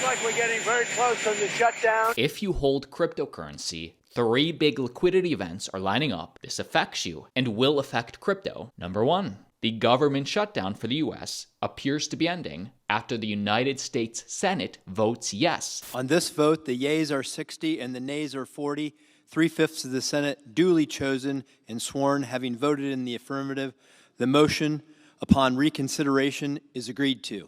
looks like we're getting very close on the shutdown. If you hold cryptocurrency, 3 big liquidity events are lining up. This affects you and will affect crypto. Number 1, the government shutdown for the US appears to be ending after the United States Senate votes yes. On this vote, the yeas are 60 and the nays are 40. 3/5 of the Senate duly chosen and sworn, having voted in the affirmative. The motion upon reconsideration is agreed to.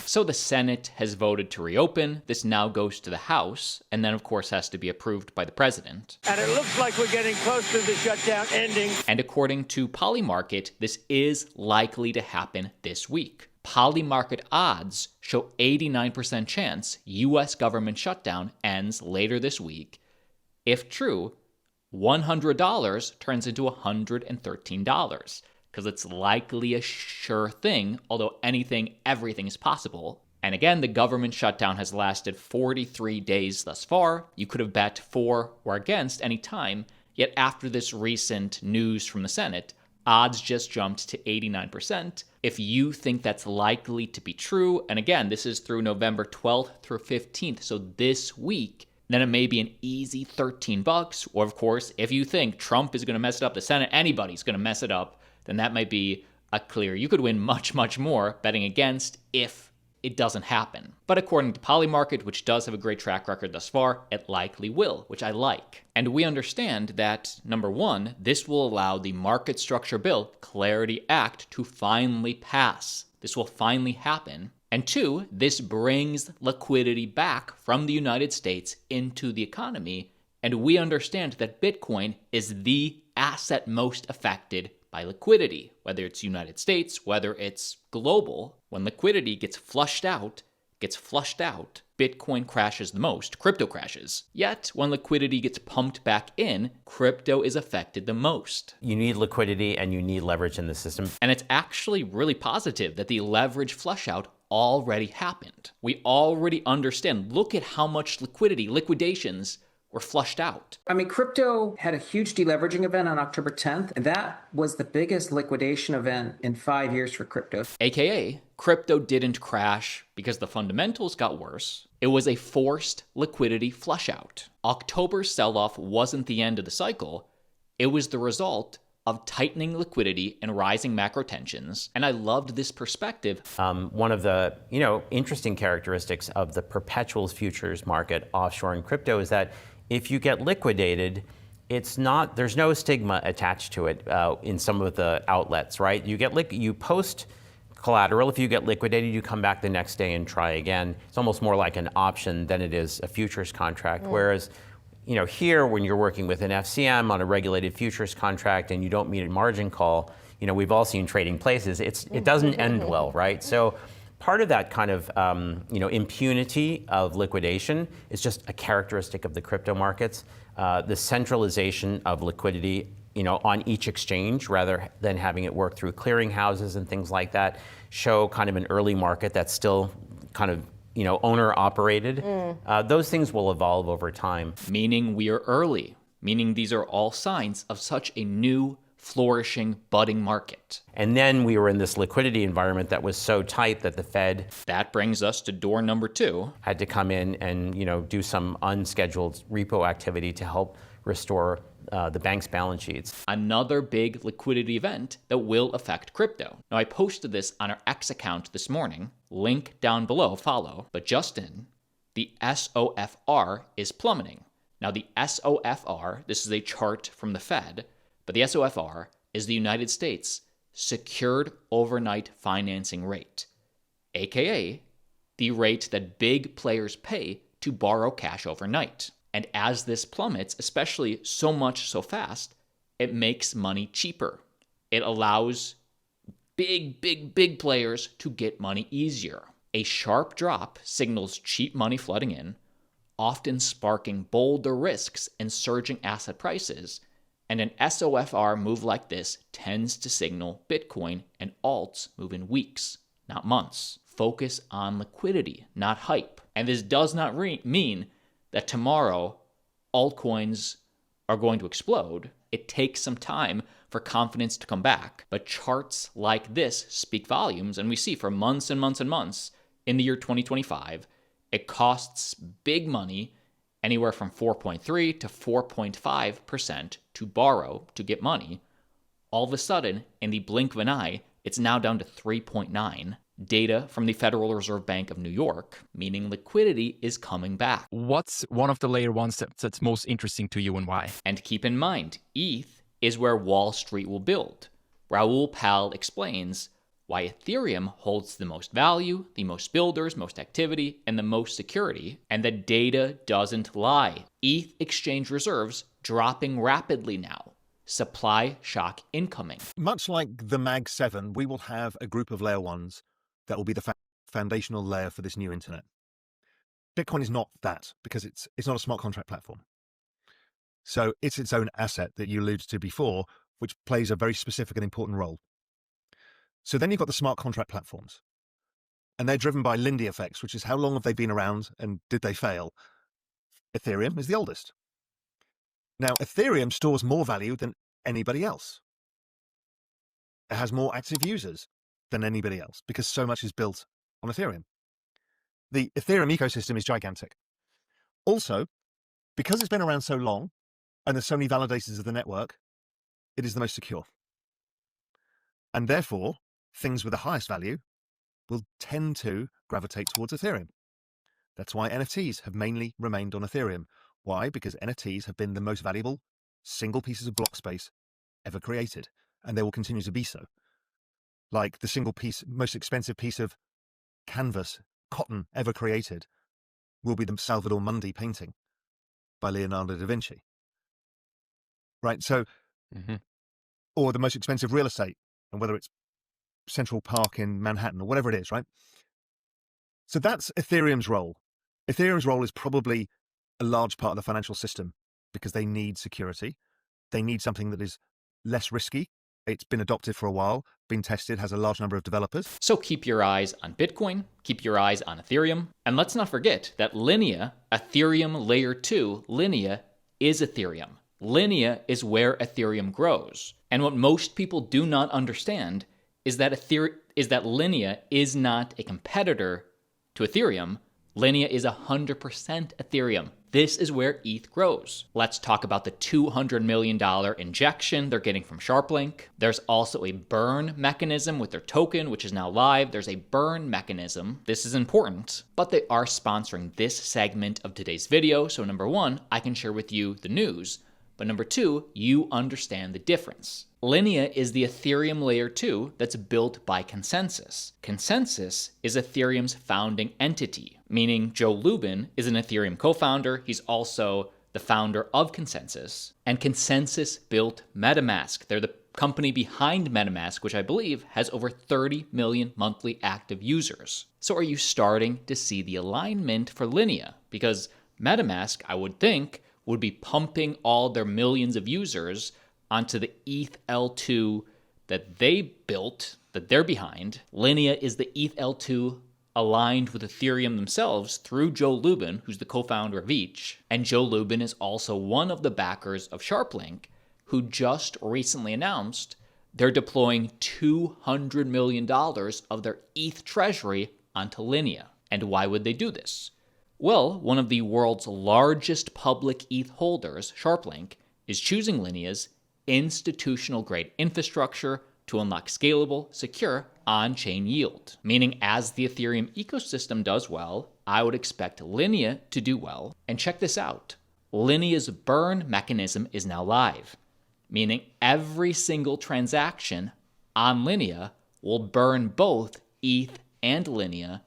So the Senate has voted to reopen. This now goes to the House, and then of course has to be approved by the president. And it looks like we're getting close to the shutdown ending. And according to Polymarket, this is likely to happen this week. Polymarket odds show 89% chance US government shutdown ends later this week. If true, $100 turns into $113. Because it's likely a sure thing, although everything is possible. And again, the government shutdown has lasted 43 days thus far. You could have bet for or against any time, yet after this recent news from the Senate, odds just jumped to 89%. If you think that's likely to be true, and again, this is through November 12th through 15th, so this week, then it may be an easy $13. Or of course, if you think Trump is going to mess it up, the Senate, anybody's going to mess it up, then that might be a clear. You could win much, much more betting against if it doesn't happen. But according to Polymarket, which does have a great track record thus far, it likely will, which I like. And we understand that, number 1, this will allow the Market Structure Bill, Clarity Act, to finally pass. This will finally happen. And 2, this brings liquidity back from the United States into the economy. And we understand that Bitcoin is the asset most affected by liquidity, whether it's United States, whether it's global. When liquidity gets flushed out, Bitcoin crashes the most, crypto crashes. Yet, when liquidity gets pumped back in, crypto is affected the most. You need liquidity and you need leverage in the system. And it's actually really positive that the leverage flush out already happened. We already understand, look at how much liquidations were flushed out. I mean, crypto had a huge deleveraging event on October 10th, and that was the biggest liquidation event in 5 years for crypto. AKA, crypto didn't crash because the fundamentals got worse. It was a forced liquidity flush out. October's sell-off wasn't the end of the cycle. It was the result of tightening liquidity and rising macro tensions. And I loved this perspective. One of the interesting characteristics of the perpetuals futures market offshore in crypto is that if you get liquidated, there's no stigma attached to it in some of the outlets, right? You post collateral. If you get liquidated, you come back the next day and try again. It's almost more like an option than it is a futures contract. Whereas, here when you're working with an FCM on a regulated futures contract and you don't meet a margin call, we've all seen trading places. It doesn't end well, right? So part of that kind of impunity of liquidation is just a characteristic of the crypto markets. The centralization of liquidity, on each exchange rather than having it work through clearing houses and things like that, show kind of an early market that's still kind of owner operated. Those things will evolve over time. Meaning we are early, meaning these are all signs of such a new, flourishing, budding market. And then we were in this liquidity environment that was so tight that the Fed... That brings us to door number 2. ...had to come in and, do some unscheduled repo activity to help restore the bank's balance sheets. Another big liquidity event that will affect crypto. Now, I posted this on our X account this morning. Link down below, follow. But just in, the SOFR is plummeting. Now, the SOFR, this is a chart from the Fed, but the SOFR is the United States Secured Overnight Financing Rate, aka the rate that big players pay to borrow cash overnight. And as this plummets, especially so much so fast, it makes money cheaper. It allows big players to get money easier. A sharp drop signals cheap money flooding in, often sparking bolder risks and surging asset prices. And an SOFR move like this tends to signal Bitcoin and alts move in weeks, not months. Focus on liquidity, not hype. And this does not mean that tomorrow altcoins are going to explode. It takes some time for confidence to come back. But charts like this speak volumes, and we see for months and months and months, in the year 2025, it costs big money, anywhere from 4.3 to 4.5% to borrow to get money. All of a sudden, in the blink of an eye, it's now down to 3.9. Data from the Federal Reserve Bank of New York, meaning liquidity is coming back. What's one of the layer ones that's most interesting to you and why? And keep in mind, ETH is where Wall Street will build. Raoul Pal explains why Ethereum holds the most value, the most builders, most activity, and the most security, and the data doesn't lie. ETH exchange reserves dropping rapidly now. Supply shock incoming. Much like the Mag 7, we will have a group of layer ones that will be the foundational layer for this new internet. Bitcoin is not that, because it's not a smart contract platform. So it's its own asset that you alluded to before, which plays a very specific and important role. So then you've got the smart contract platforms, and they're driven by Lindy effects, which is how long have they been around and did they fail? Ethereum is the oldest. Now, Ethereum stores more value than anybody else. It has more active users than anybody else because so much is built on Ethereum. The Ethereum ecosystem is gigantic. Also, because it's been around so long and there's so many validators of the network, it is the most secure. And therefore, things with the highest value will tend to gravitate towards Ethereum. That's why NFTs have mainly remained on Ethereum. Why? Because NFTs have been the most valuable single pieces of block space ever created, and they will continue to be so. Like the single piece, most expensive piece of canvas, cotton ever created will be the Salvador Mundi painting by Leonardo da Vinci. Right? So, or the most expensive real estate, and whether it's Central Park in Manhattan or whatever it is, right? So that's Ethereum's role. Ethereum's role is probably a large part of the financial system because they need security. They need something that is less risky. It's been adopted for a while, been tested, has a large number of developers. So keep your eyes on Bitcoin, keep your eyes on Ethereum, and let's not forget that Linea, Ethereum Layer 2, Linea is Ethereum. Linea is where Ethereum grows. And what most people do not understand is that Linea is not a competitor to Ethereum. Linea is 100% Ethereum. This is where ETH grows. Let's talk about the $200 million injection they're getting from SharpLink. There's also a burn mechanism with their token, which is now live. There's a burn mechanism. This is important, but they are sponsoring this segment of today's video. So number one, I can share with you the news. But number two, you understand the difference. Linea is the Ethereum Layer 2 that's built by Consensus. Consensus is Ethereum's founding entity, meaning Joe Lubin is an Ethereum co-founder. He's also the founder of Consensus. And Consensus built MetaMask. They're the company behind MetaMask, which I believe has over 30 million monthly active users. So are you starting to see the alignment for Linea? Because MetaMask, I would think, would be pumping all their millions of users onto the ETH L2 that they built, that they're behind. Linea is the ETH L2 aligned with Ethereum themselves through Joe Lubin, who's the co-founder of each. And Joe Lubin is also one of the backers of SharpLink, who just recently announced they're deploying $200 million of their ETH treasury onto Linea. And why would they do this? Well, one of the world's largest public ETH holders, SharpLink, is choosing Linea's institutional-grade infrastructure to unlock scalable, secure, on-chain yield. Meaning as the Ethereum ecosystem does well, I would expect Linea to do well. And check this out. Linea's burn mechanism is now live, meaning every single transaction on Linea will burn both ETH and Linea,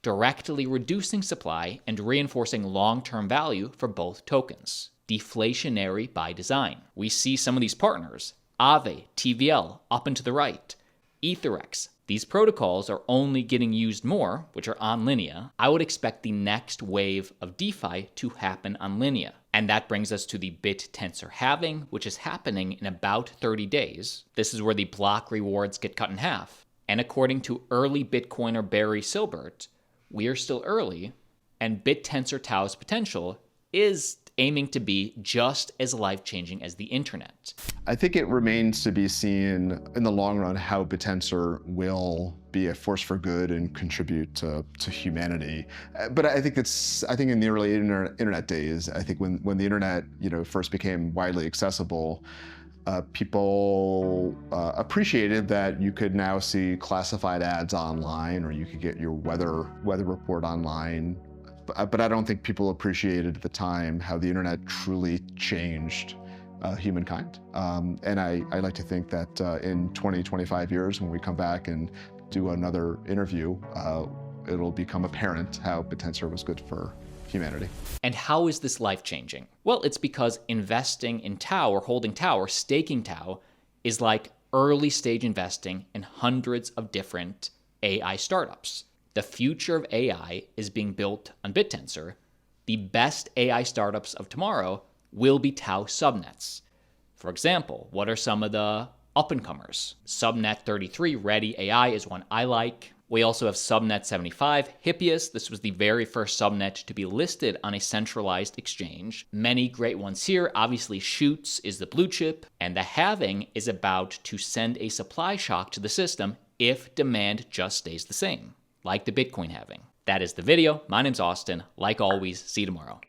directly reducing supply and reinforcing long-term value for both tokens. Deflationary by design. We see some of these partners, Aave, TVL, up and to the right, EtherX. These protocols are only getting used more, which are on Linea. I would expect the next wave of DeFi to happen on Linea. And that brings us to the Bit Tensor halving, which is happening in about 30 days. This is where the block rewards get cut in half. And according to early Bitcoiner Barry Silbert, we are still early, and BitTensor TAO's potential is aiming to be just as life-changing as the internet. I think it remains to be seen in the long run how Bitensor will be a force for good and contribute to humanity. But I think in the early internet days, I think when the internet first became widely accessible, people appreciated that you could now see classified ads online, or you could get your weather report online. But I don't think people appreciated at the time how the internet truly changed humankind. And I like to think that in 20, 25 years, when we come back and do another interview, it'll become apparent how Bitensor was good for humanity. And how is this life-changing? Well, it's because investing in TAO or holding TAO or staking TAO is like early stage investing in hundreds of different AI startups. The future of AI is being built on Bitensor. The best AI startups of tomorrow will be TAO subnets. For example, what are some of the up-and-comers? Subnet 33, Ready AI, is one I like. We also have Subnet 75, Hippias. This was the very first subnet to be listed on a centralized exchange. Many great ones here. Obviously, Shoots is the blue chip, and the halving is about to send a supply shock to the system if demand just stays the same, like the Bitcoin halving. That is the video. My name's Austin. Like always, see you tomorrow.